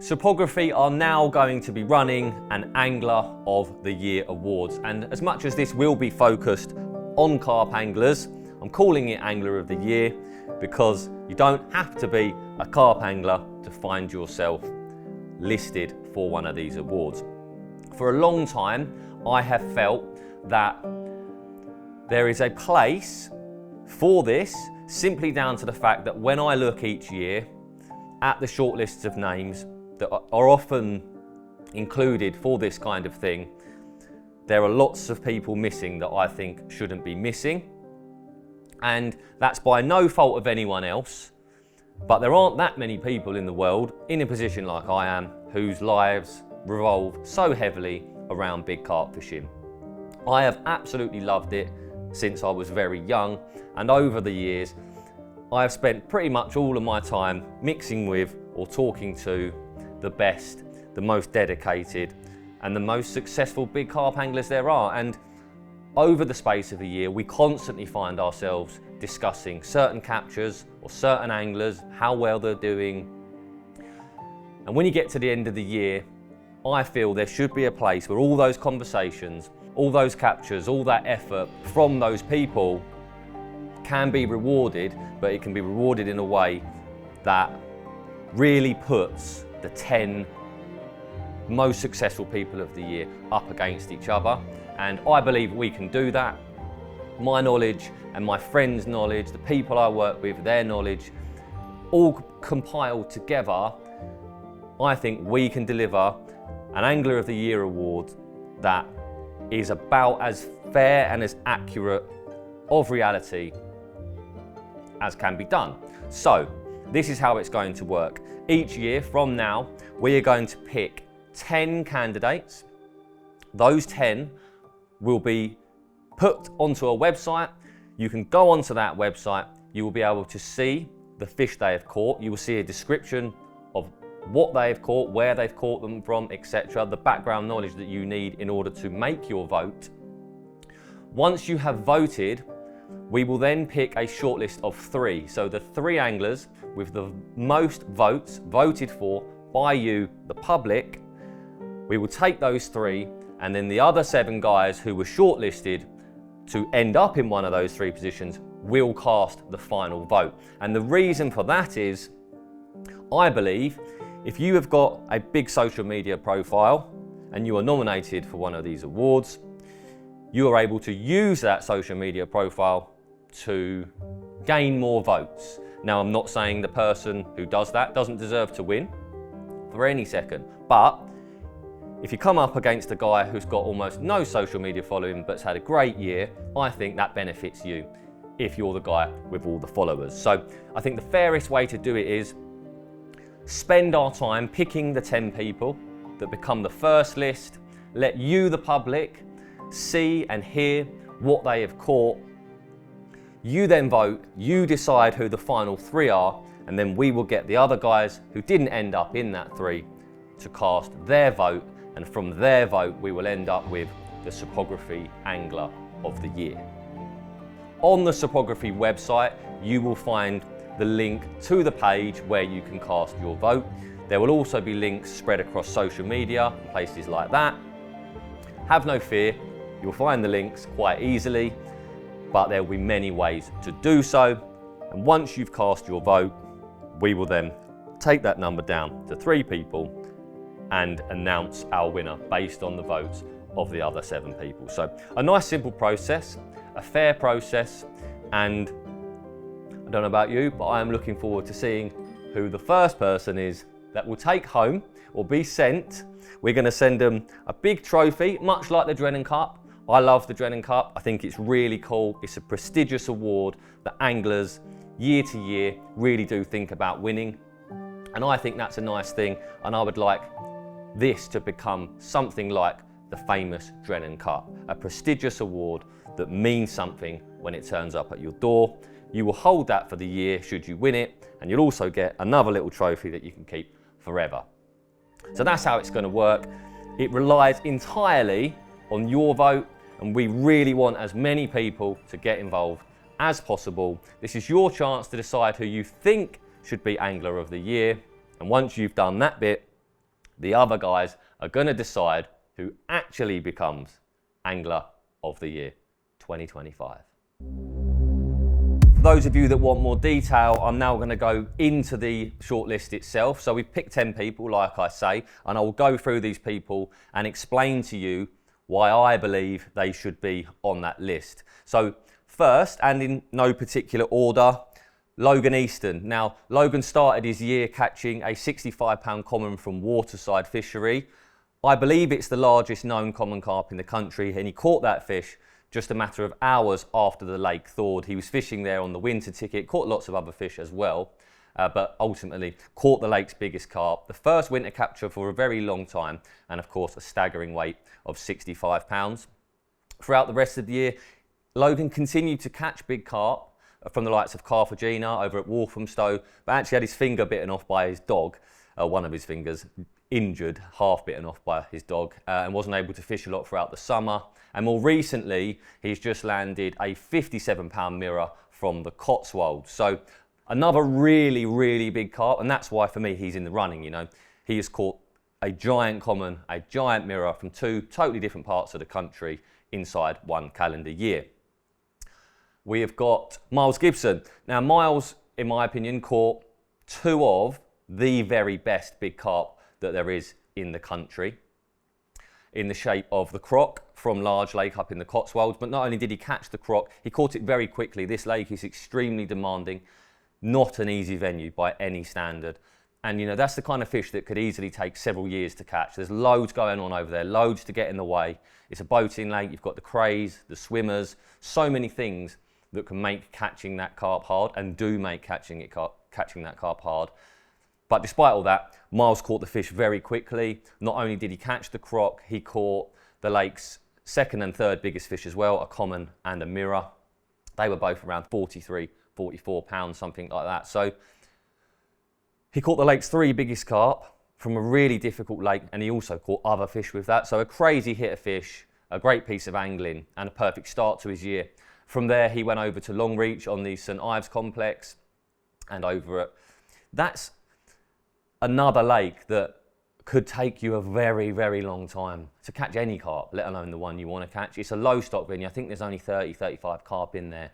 Cypography are now going to be running an Angler of the Year Awards, and as much as this will be focused on carp anglers, I'm calling it Angler of the Year because you don't have to be a carp angler to find yourself listed for one of these awards. For a long time, I have felt that there is a place for this simply down to the fact that when I look each year at the shortlists of names that are often included for this kind of thing, there are lots of people missing that I think shouldn't be missing. And that's by no fault of anyone else, but there aren't that many people in the world in a position like I am whose lives revolve so heavily around big carp fishing. I have absolutely loved it since I was very young, and over the years I have spent pretty much all of my time mixing with or talking to the best, the most dedicated and the most successful big carp anglers there are. And over the space of a year, we constantly find ourselves discussing certain captures or certain anglers, how well they're doing. And when you get to the end of the year, I feel there should be a place where all those conversations, all those captures, all that effort from those people can be rewarded, but it can be rewarded in a way that really puts the 10 most successful people of the year up against each other. And I believe we can do that. My knowledge and my friends' knowledge, the people I work with, their knowledge, all compiled together, I think we can deliver an Angler of the Year award that is about as fair and as accurate of reality as can be done. So this is how it's going to work. Each year from now, we are going to pick 10 candidates. Those 10 will be put onto a website. You can go onto that website. You will be able to see the fish they have caught. You will see a description of what they have caught, where they've caught them from, etc. The background knowledge that you need in order to make your vote. Once you have voted, we will then pick a shortlist of 3. So the 3 anglers with the most votes voted for by you, the public, we will take those 3, and then the other 7 guys who were shortlisted to end up in one of those 3 positions will cast the final vote. And the reason for that is, I believe, if you have got a big social media profile and you are nominated for one of these awards, you are able to use that social media profile to gain more votes. Now, I'm not saying the person who does that doesn't deserve to win for any second, but if you come up against a guy who's got almost no social media following but's had a great year, I think that benefits you if you're the guy with all the followers. So I think the fairest way to do it is spend our time picking the 10 people that become the first list, let you, the public, see and hear what they have caught. You then vote, you decide who the final 3 are, and then we will get the other guys who didn't end up in that 3 to cast their vote, and from their vote we will end up with the Cypography Angler of the Year. On the Cypography website, you will find the link to the page where you can cast your vote. There will also be links spread across social media, places like that. Have no fear, you'll find the links quite easily, but there will be many ways to do so. And once you've cast your vote, we will then take that number down to 3 people and announce our winner based on the votes of the other 7 people. So a nice simple process, a fair process, and I don't know about you, but I am looking forward to seeing who the first person is that will take home or be sent. We're going to send them a big trophy, much like the Drennan Cup. I love the Drennan Cup. I think it's really cool. It's a prestigious award that anglers year to year really do think about winning. And I think that's a nice thing. And I would like this to become something like the famous Drennan Cup, a prestigious award that means something when it turns up at your door. You will hold that for the year should you win it, and you'll also get another little trophy that you can keep forever. So that's how it's going to work. It relies entirely on your vote, and we really want as many people to get involved as possible. This is your chance to decide who you think should be Angler of the Year, and once you've done that bit, The other guys are going to decide who actually becomes Angler of the Year 2025. For those of you that want more detail, I'm now going to go into the shortlist itself. So we've picked 10 people, like I say, and I will go through these people and explain to you why I believe they should be on that list. So first, and in no particular order, Logan Easton. Now, Logan started his year catching a 65-pound common from Waterside Fishery. I believe it's the largest known common carp in the country, and he caught that fish just a matter of hours after the lake thawed. He was fishing there on the winter ticket, caught lots of other fish as well, but ultimately caught the lake's biggest carp, the first winter capture for a very long time, and of course a staggering weight of 65 pounds. Throughout the rest of the year, Logan continued to catch big carp from the likes of Carthagena over at Walthamstow, but actually had his finger bitten off by his dog, one of his fingers, injured, half bitten off by his dog, and wasn't able to fish a lot throughout the summer. And more recently, he's just landed a 57-pound mirror from the Cotswolds. So another really, really big carp, and that's why for me he's in the running, you know. He has caught a giant common, a giant mirror from two totally different parts of the country inside one calendar year. We have got Miles Gibson. Now Miles, in my opinion, caught two of the very best big carp that there is in the country, in the shape of the croc from Large Lake up in the Cotswolds. But not only did he catch the croc, he caught it very quickly. This lake is extremely demanding, not an easy venue by any standard. And you know, that's the kind of fish that could easily take several years to catch. There's loads going on over there, loads to get in the way. It's a boating lake, you've got the crays, the swimmers, so many things that can make catching that carp hard, and do make catching that carp hard. But despite all that, Miles caught the fish very quickly. Not only did he catch the croc, he caught the lake's second and third biggest fish as well, a common and a mirror. They were both around 43, 44 pounds, something like that. So he caught the lake's three biggest carp from a really difficult lake, and he also caught other fish with that. So a crazy hit of fish, a great piece of angling, and a perfect start to his year. From there, he went over to Longreach on the St Ives complex, and over at... That's another lake that could take you a very, very long time to catch any carp, let alone the one you want to catch. It's a low stock venue. I think there's only 30, 35 carp in there.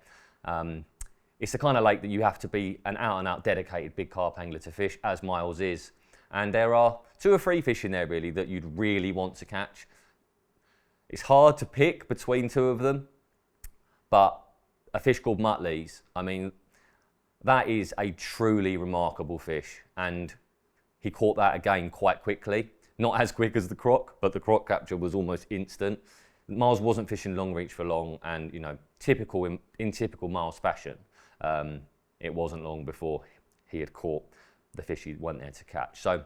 It's the kind of lake that you have to be an out-and-out dedicated big carp angler to fish, as Miles is. And there are 2 or 3 fish in there, really, that you'd really want to catch. It's hard to pick between 2 of them, but a fish called Muttley's, I mean, that is a truly remarkable fish. And he caught that again quite quickly. Not as quick as the croc, but the croc capture was almost instant. Miles wasn't fishing Longreach for long, and you know, in typical Miles fashion, it wasn't long before he had caught the fish he went there to catch. So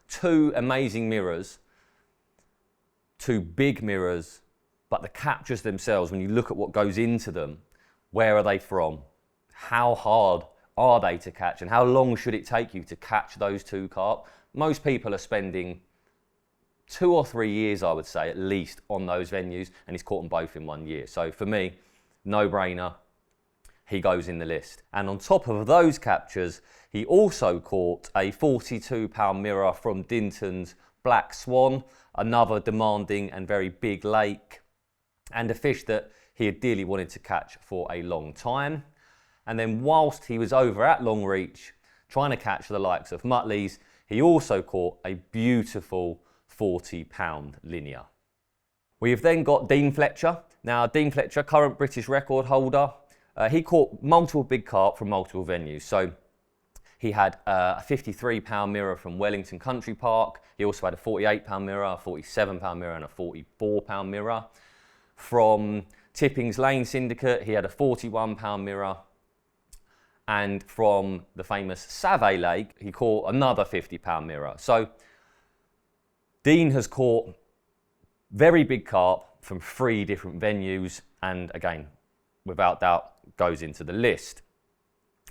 2 amazing mirrors, 2 big mirrors, but the captures themselves, when you look at what goes into them, where are they from? How hard are they to catch, and how long should it take you to catch those 2 carp? Most people are spending 2 or 3 years, I would say, at least on those venues, and he's caught them both in 1 year. So for me, no brainer, he goes in the list. And on top of those captures, he also caught a 42-pound mirror from Dinton's Black Swan, another demanding and very big lake, and a fish that he had dearly wanted to catch for a long time. And then whilst he was over at Longreach trying to catch the likes of Muttley's, he also caught a beautiful 40-pound linear. We have then got Dean Fletcher. Now, Dean Fletcher, current British record holder, he caught multiple big carp from multiple venues. So he had a 53-pound mirror from Wellington Country Park. He also had a 48-pound mirror, a 47-pound mirror, and a 44-pound mirror. From Tipping's Lane Syndicate, he had a 41-pound mirror. And from the famous Save Lake, he caught another 50-pound mirror. So Dean has caught very big carp from 3 different venues, and again, without doubt, goes into the list.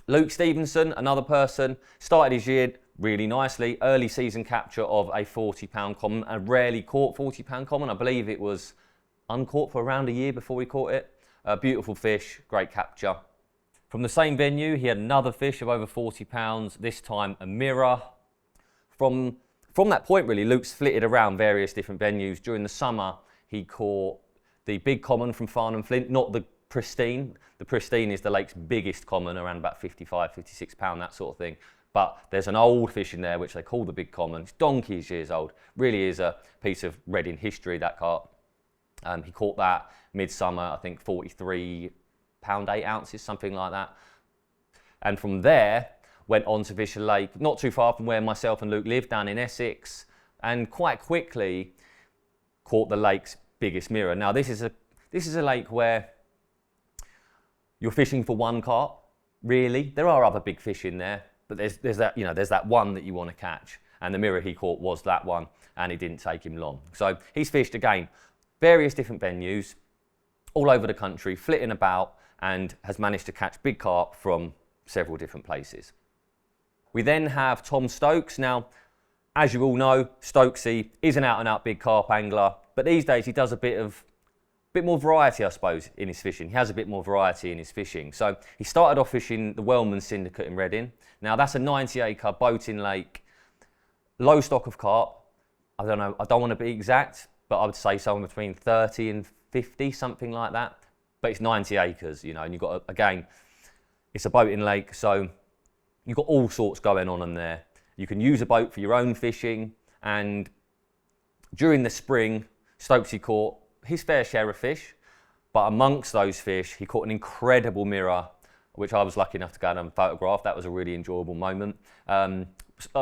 Luke Stevenson, another person, started his year really nicely. Early season capture of a 40-pound common, a rarely caught 40-pound common. I believe it was uncaught for around a year before we caught it. A beautiful fish, great capture. From the same venue, he had another fish of over 40 pounds, this time a mirror. From from that point, really, Luke's flitted around various different venues. During the summer, he caught the big common from Farnham Flint, not the pristine. The pristine is the lake's biggest common, around about 55, 56 pound, that sort of thing. But there's an old fish in there, which they call the big common. It's donkeys years old. Really is a piece of Reading history, that carp. He caught that midsummer, I think 43 pound 8 ounces, something like that. And from there, went on to fish a lake not too far from where myself and Luke live, down in Essex, and quite quickly caught the lake's biggest mirror. Now this is a lake where you're fishing for one carp, really. There are other big fish in there, but there's that one that you want to catch, and the mirror he caught was that one, and it didn't take him long. So he's fished again various different venues all over the country, flitting about, and has managed to catch big carp from several different places. We then have Tom Stokes. Now, as you all know, Stokesy is an out-and-out big carp angler, but these days he does a bit more variety, I suppose, in his fishing. He has a bit more variety in his fishing. So he started off fishing the Wellman Syndicate in Reading. Now that's a 90-acre boating lake, low stock of carp. I don't want to be exact, but I would say somewhere between 30 and 50, something like that. But it's 90 acres, and you've got, again, it's a boating lake, so you've got all sorts going on in there. You can use a boat for your own fishing, and during the spring, Stokesy caught his fair share of fish, but amongst those fish, he caught an incredible mirror, which I was lucky enough to go and photograph. That was a really enjoyable moment. A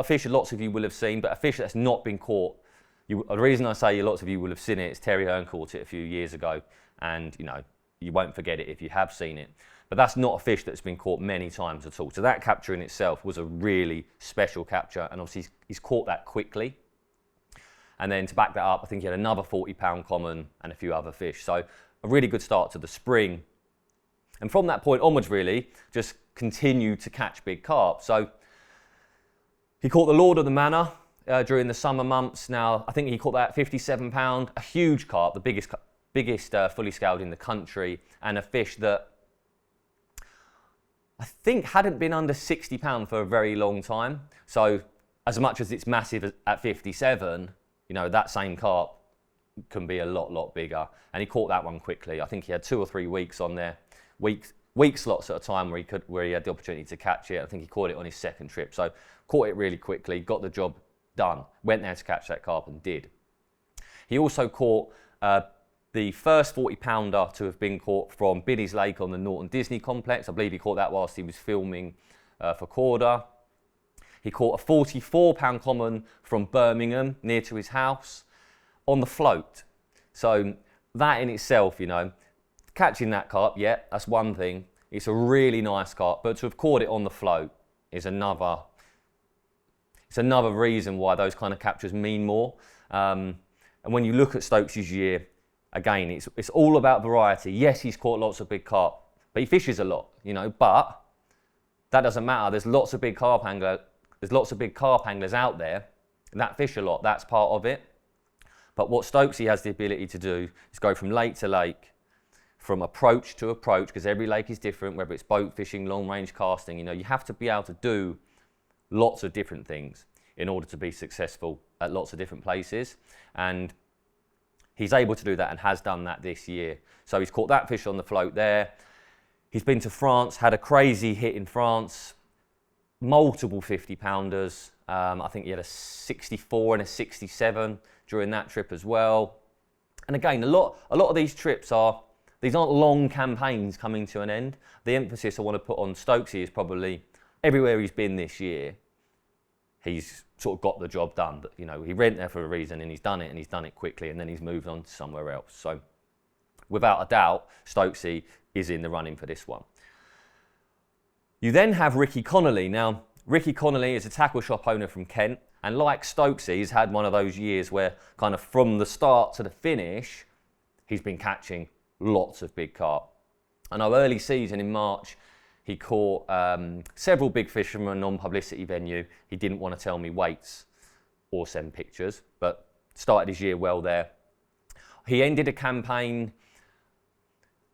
fish lots of you will have seen, but a fish that's not been caught. The reason I say lots of you will have seen it is Terry Hearn caught it a few years ago, and you won't forget it if you have seen it. But that's not a fish that's been caught many times at all. So that capture in itself was a really special capture, and obviously he's caught that quickly. And then to back that up, I think he had another 40-pound common and a few other fish. So a really good start to the spring. And from that point onwards, really, just continued to catch big carp. So he caught the Lord of the Manor during the summer months. Now, I think he caught that at 57 pound, a huge carp, the biggest fully scaled in the country, and a fish that I think hadn't been under 60 pound for a very long time. So as much as it's massive at 57, that same carp can be a lot bigger. And he caught that one quickly. I think he had 2 or 3 weeks on there, week slots at a time where he had the opportunity to catch it. I think he caught it on his second trip. So caught it really quickly, got the job done, went there to catch that carp and did. He also caught the first 40-pounder to have been caught from Biddy's Lake on the Norton Disney complex. I believe he caught that whilst he was filming for Corda. He caught a 44-pound common from Birmingham, near to his house, on the float. So that in itself, catching that carp, yeah, that's one thing. It's a really nice carp, but to have caught it on the float is another reason why those kind of captures mean more. And when you look at Stokes' year, again, it's all about variety. Yes, he's caught lots of big carp, but he fishes a lot, but that doesn't matter. There's lots of big carp anglers out there that fish a lot. That's part of it. But what Stokesy has the ability to do is go from lake to lake, from approach to approach, because every lake is different, whether it's boat fishing, long range casting. You have to be able to do lots of different things in order to be successful at lots of different places. And he's able to do that and has done that this year. So he's caught that fish on the float there. He's been to France, had a crazy hit in France, multiple 50-pounders. I think he had a 64 and a 67 during that trip as well. And again, a lot of these trips aren't long campaigns coming to an end. The emphasis I want to put on Stokesy is probably everywhere he's been this year, he's sort of got the job done. But, he went there for a reason, and he's done it quickly, and then he's moved on to somewhere else. So without a doubt, Stokesy is in the running for this one. You then have Ricci Connolly. Now, Ricci Connolly is a tackle shop owner from Kent, and like Stokesy, he's had one of those years where kind of from the start to the finish, he's been catching lots of big carp. I know early season in March, he caught several big fish from a non-publicity venue. He didn't want to tell me weights or send pictures, but started his year well there. He ended a campaign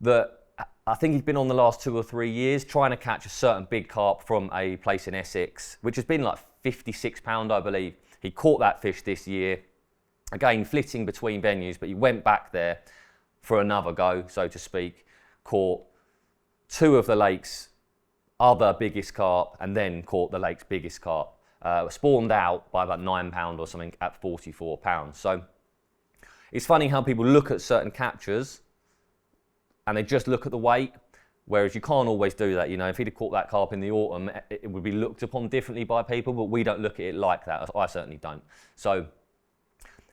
that I think he's been on the last 2 or 3 years, trying to catch a certain big carp from a place in Essex, which has been like 56 pound, I believe. He caught that fish this year, again flitting between venues, but he went back there for another go, so to speak, caught two of the lake's other biggest carp, and then caught the lake's biggest carp. Spawned out by about £9 or something at £44. So it's funny how people look at certain captures and they just look at the weight, whereas you can't always do that. You know, if he'd have caught that carp in the autumn, it would be looked upon differently by people, but we don't look at it like that. I certainly don't. So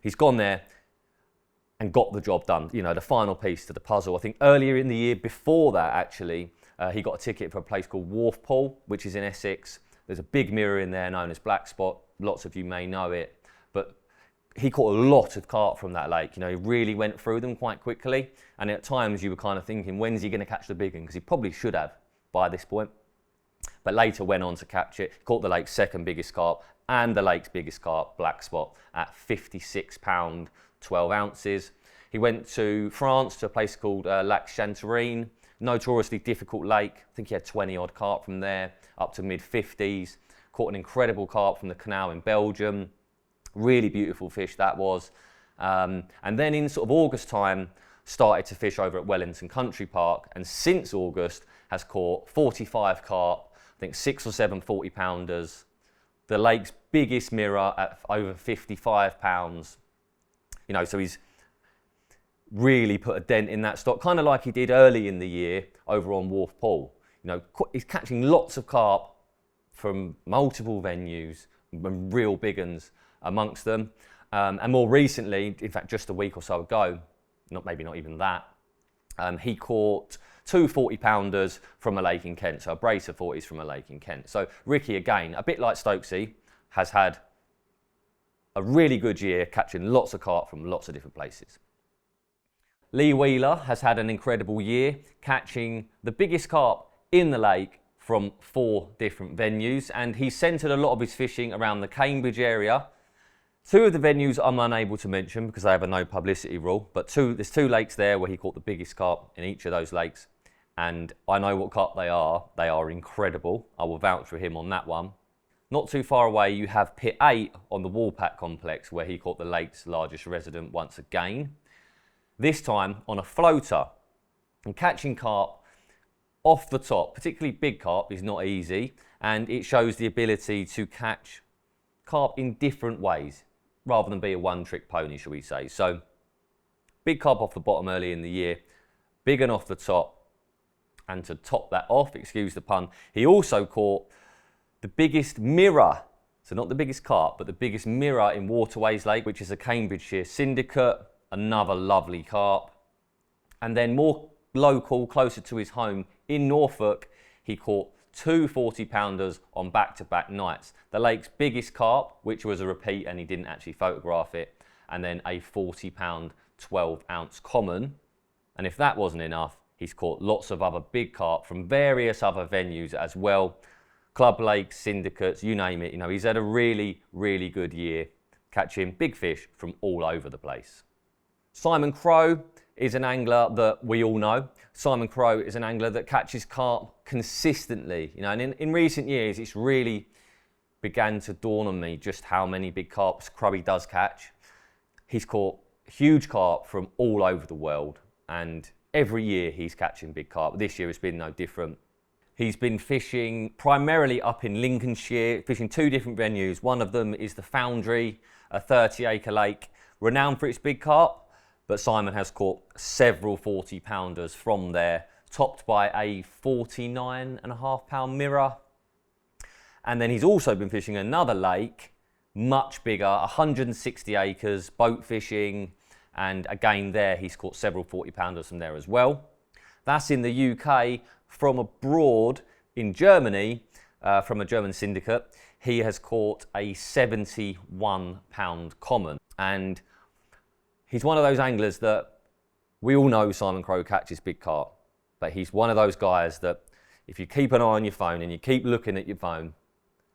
he's gone there and got the job done, you know, the final piece to the puzzle. I think earlier in the year, before that actually, he got a ticket for a place called Wharf Pool, which is in Essex. There's a big mirror in there known as Black Spot. Lots of you may know it, but he caught a lot of carp from that lake. You know, he really went through them quite quickly, and at times you were kind of thinking, when's he going to catch the big one? Because he probably should have by this point, but later went on to catch it. Caught the lake's second biggest carp and the lake's biggest carp, Black Spot, at £56, 12 ounces. He went to France to a place called Lac Chanterine, notoriously difficult lake. I think he had 20 odd carp from there, up to mid 50s. Caught an incredible carp from the canal in Belgium. Really beautiful fish that was. And then in sort of August time, started to fish over at Wellington Country Park, and since August has caught 45 carp, I think 6 or 7 40-pounders. The lake's biggest mirror at over £55. You know, so he's really put a dent in that stock, kind of like he did early in the year over on Wharf Pool. You know, he's catching lots of carp from multiple venues, real big uns amongst them. And more recently, in fact, just a week or so ago, maybe not even that, he caught 2 40-pounders from a lake in Kent, so a brace of 40s from a lake in Kent. So Ricci, again, a bit like Stokesy, has had a really good year catching lots of carp from lots of different places. Lee Wheeler has had an incredible year catching the biggest carp in the lake from 4 different venues, and he's centred a lot of his fishing around the Cambridge area. 2 of the venues I'm unable to mention because they have a no publicity rule, but there's 2 lakes there where he caught the biggest carp in each of those lakes, and I know what carp they are. They are incredible. I will vouch for him on that one. Not too far away, you have Pit 8 on the Woolpack complex, where he caught the lake's largest resident once again. This time on a floater, and catching carp off the top, particularly big carp, is not easy, and it shows the ability to catch carp in different ways, rather than be a one-trick pony, shall we say. So, big carp off the bottom early in the year, big one off the top, and to top that off, excuse the pun, he also caught the biggest mirror, so not the biggest carp, but the biggest mirror in Waterways Lake, which is a Cambridgeshire syndicate, another lovely carp. And then more local, closer to his home, in Norfolk, he caught 2 40-pounders on back-to-back nights. The lake's biggest carp, which was a repeat and he didn't actually photograph it, and then a 40-pound, 12-ounce common. And if that wasn't enough, he's caught lots of other big carp from various other venues as well. Club lakes, syndicates, you name it. You know, he's had a really, really good year catching big fish from all over the place. Simon Crowe is an angler that we all know. Simon Crowe is an angler that catches carp consistently. You know, and in recent years, it's really began to dawn on me just how many big carps Crowe does catch. He's caught huge carp from all over the world, and every year he's catching big carp. This year it's been no different. He's been fishing primarily up in Lincolnshire, fishing 2 different venues. One of them is the Foundry, a 30-acre lake, renowned for its big carp. But Simon has caught several 40-pounders from there, topped by a 49.5-pound mirror. And then he's also been fishing another lake, much bigger, 160 acres, boat fishing. And again there, he's caught several 40-pounders from there as well. That's in the UK. From abroad, in Germany, from a German syndicate, he has caught a 71-pound common. And he's one of those anglers that we all know Simon Crowe catches big carp, but he's one of those guys that if you keep an eye on your phone and you keep looking at your phone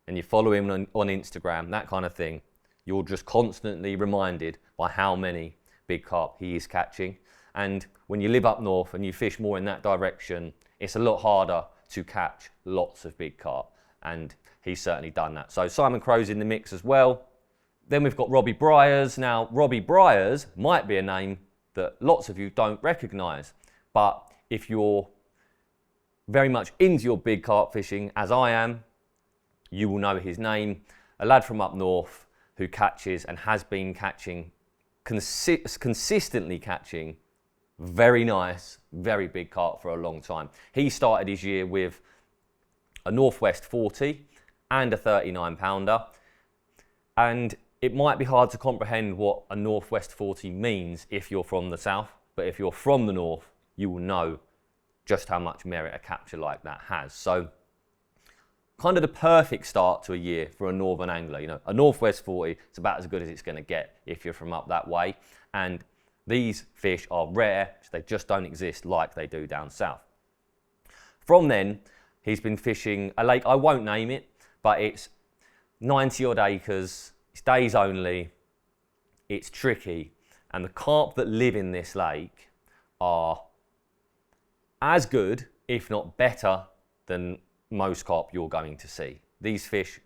and you follow him on Instagram, that kind of thing, you're just constantly reminded by how many big carp he is catching. And when you live up north and you fish more in that direction, it's a lot harder to catch lots of big carp, and he's certainly done that. So Simon Crowe's in the mix as well. Then we've got Robbie Briers. Now, Robbie Briers might be a name that lots of you don't recognise, but if you're very much into your big carp fishing, as I am, you will know his name. A lad from up north who catches and has been catching, consistently catching very nice, very big carp for a long time. He started his year with a Northwest 40 and a 39 pounder. And it might be hard to comprehend what a Northwest 40 means if you're from the south, but if you're from the north, you will know just how much merit a capture like that has. So kind of the perfect start to a year for a northern angler. You know, a Northwest 40, it's about as good as it's going to get if you're from up that way. And these fish are rare, so they just don't exist like they do down south. From then, he's been fishing a lake, I won't name it, but it's 90 odd acres, it's days only, it's tricky, and the carp that live in this lake are as good, if not better, than most carp you're going to see. These fish,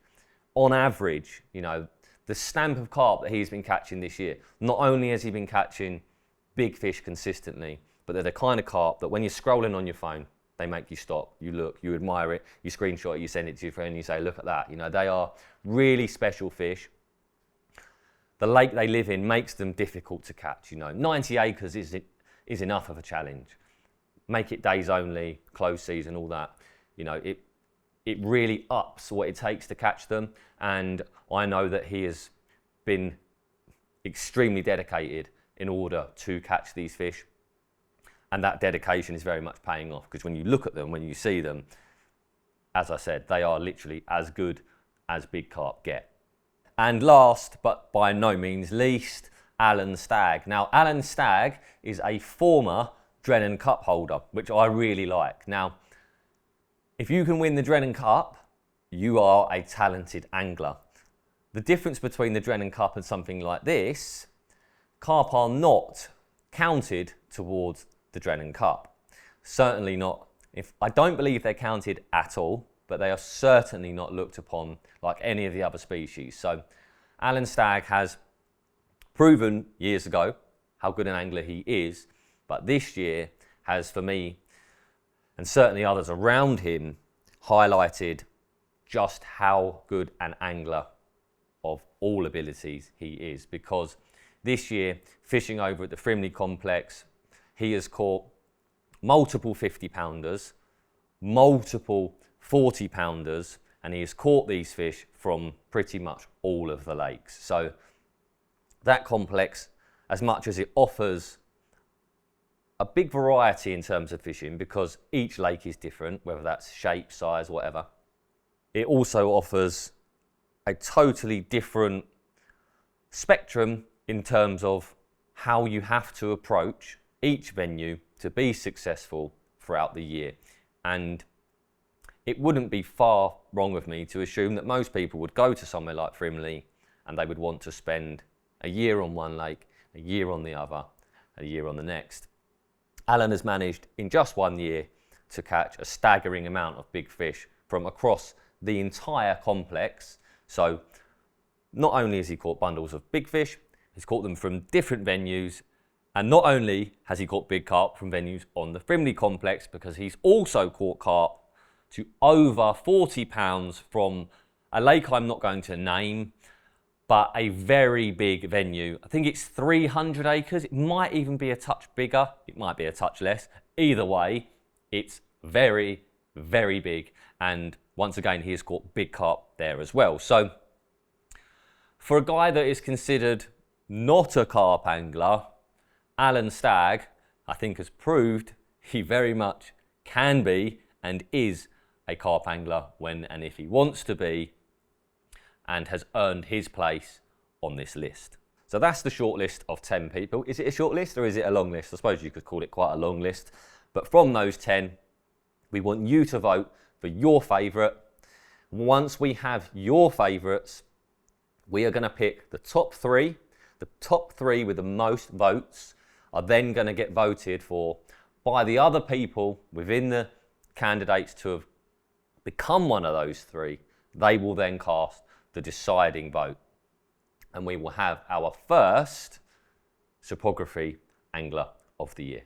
on average, you know, the stamp of carp that he's been catching this year, not only has he been catching big fish consistently, but they're the kind of carp that when you're scrolling on your phone, they make you stop, you look, you admire it, you screenshot it, you send it to your friend, and you say, look at that. You know, they are really special fish. The lake they live in makes them difficult to catch. You know, 90 acres is enough of a challenge. Make it days only, close season, all that. You know, it really ups what it takes to catch them. And I know that he has been extremely dedicated in order to catch these fish. And that dedication is very much paying off, because when you look at them, when you see them, as I said, they are literally as good as big carp get. And last, but by no means least, Alan Stagg. Now, Alan Stagg is a former Drennan Cup holder, which I really like. Now, if you can win the Drennan Cup, you are a talented angler. The difference between the Drennan Cup and something like this, carp are not counted towards the Drennan Cup. Certainly not, I don't believe they're counted at all, but they are certainly not looked upon like any of the other species. So Alan Stagg has proven years ago how good an angler he is, but this year has, for me, and certainly others around him, highlighted just how good an angler of all abilities he is. Because this year, fishing over at the Frimley complex, he has caught multiple 50-pounders, multiple 40-pounders, and he has caught these fish from pretty much all of the lakes. So that complex, as much as it offers a big variety in terms of fishing, because each lake is different, whether that's shape, size, whatever, it also offers a totally different spectrum in terms of how you have to approach each venue to be successful throughout the year. And it wouldn't be far wrong of me to assume that most people would go to somewhere like Frimley and they would want to spend a year on one lake, a year on the other, a year on the next. Alan has managed in just 1 year to catch a staggering amount of big fish from across the entire complex. So not only has he caught bundles of big fish, he's caught them from different venues. And not only has he caught big carp from venues on the Frimley complex, because he's also caught carp to over 40 pounds from a lake I'm not going to name, but a very big venue. I think it's 300 acres. It might even be a touch bigger. It might be a touch less. Either way, it's very, very big. And once again, he has caught big carp there as well. So for a guy that is considered not a carp angler, Alan Stagg, I think, has proved he very much can be and is a carp angler when and if he wants to be, and has earned his place on this list. So that's the short list of 10 people. Is it a short list or is it a long list? I suppose you could call it quite a long list. But from those 10, we want you to vote for your favourite. Once we have your favourites, we are going to pick the top three. The top three with the most votes are then going to get voted for by the other people within the candidates to have become one of those three. They will then cast the deciding vote. and we will have our first Cypography Angler of the Year.